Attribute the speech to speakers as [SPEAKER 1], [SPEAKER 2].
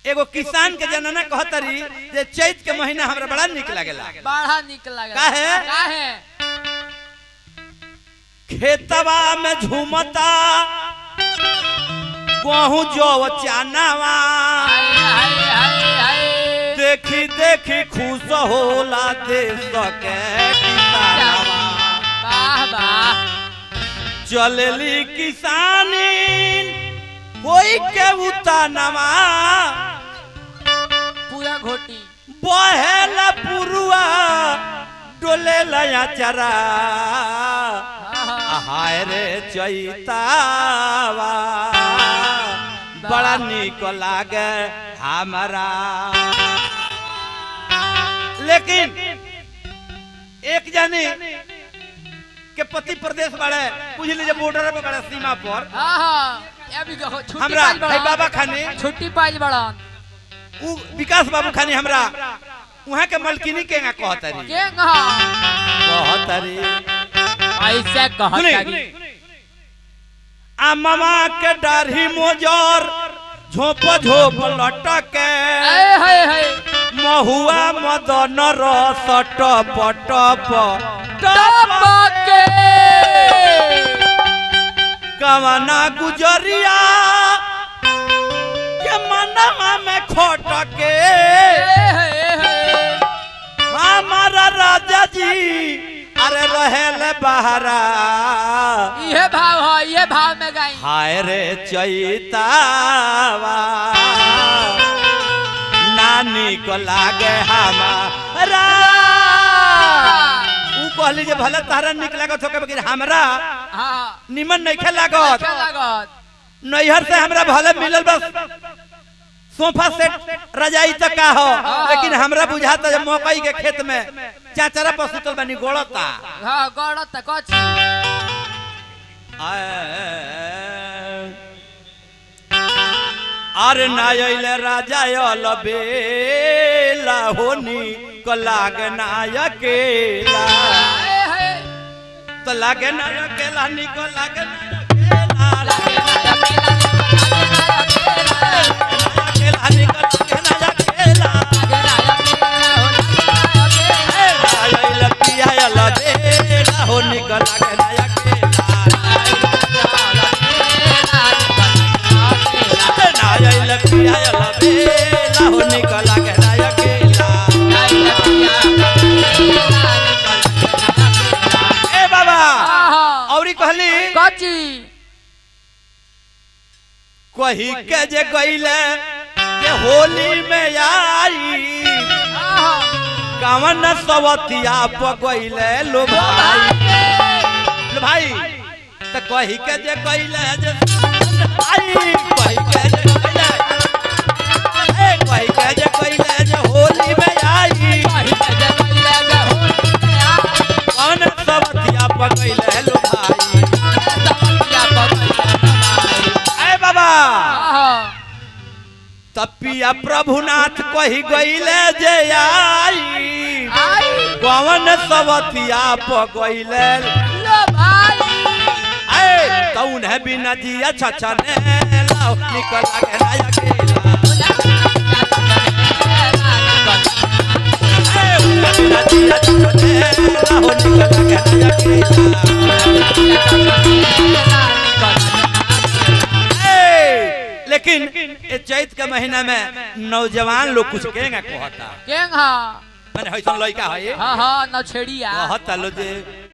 [SPEAKER 1] एगो किसान के जनना कहतरी जे चैत के महीना हमरा बड़ा निक लागेला।
[SPEAKER 2] बड़ा निक लागेला।
[SPEAKER 1] काहे खेतवा में झूमता गहूं जौ चानावा देखी देखी खुश होला देश के किसानवा।
[SPEAKER 2] वाह वाह
[SPEAKER 1] चलली किसानी कोई के उतानवा
[SPEAKER 2] पूरा घोटी
[SPEAKER 1] बहेला पुरुआ डोले लया चरा हाय रे चैतावा बड़ा निक लागे हमारा। लेकिन एक जानी के पति प्रदेश बड़े बुझ लीजिए बॉर्डर पे बड़े सीमा पर हमरा बाबा खानी
[SPEAKER 2] छुट्टी पाइल बड़ा
[SPEAKER 1] उ विकास बाबू खानी हमरा वहां के मलकिनी के कहतरी
[SPEAKER 2] ऐसे कहतरी
[SPEAKER 1] आ मामा के डाढ़ी मोजर झोप झोप लटके महुआ मदन रस टप टप
[SPEAKER 2] टपके
[SPEAKER 1] कवना गुजरिया के मनवा में खटके हमारा राजा जी अरे रहेले बहरा
[SPEAKER 2] ये भाव है ये भाव में गाई
[SPEAKER 1] हाय रे चैतावा नानी को लागे हमारा उ कहली जे भले तारा निक लागत होके लेकिन हमरा निमन नहीं खे लागत नैहर से हमरा भले मिलल बस सोफा सेट रजाई तक का हो लेकिन हमरा बुझाता है मकई के खेत में चाचरा पर सुतल बनी गोड़ता
[SPEAKER 2] हां गोड़ता कछि
[SPEAKER 1] अरे नायले राजा यल बेला होनी को लागे नायकेला तो लागे नायकेला नी को लागे कही के जे गईले के होली में आई कवन सवतिया पगइले लो भाई त कही के जे गईले जे आई कही के जे गईले जे होली में आई कवन सवतिया पगइले लो तपिया प्रभुनाथ कही गईले जे आई कवन सवतिया पगइले तौन है बिना जिया छछने लाओ निकल लागे ना अकेला बिना जिया छछने लाओ निकल लागे ना अकेला। लेकिन चैत के महीना में नौजवान लोग कुछ कहता
[SPEAKER 2] केंगा
[SPEAKER 1] माने हइसन लइका है
[SPEAKER 2] हां हां न छेड़िया
[SPEAKER 1] कहता लो जे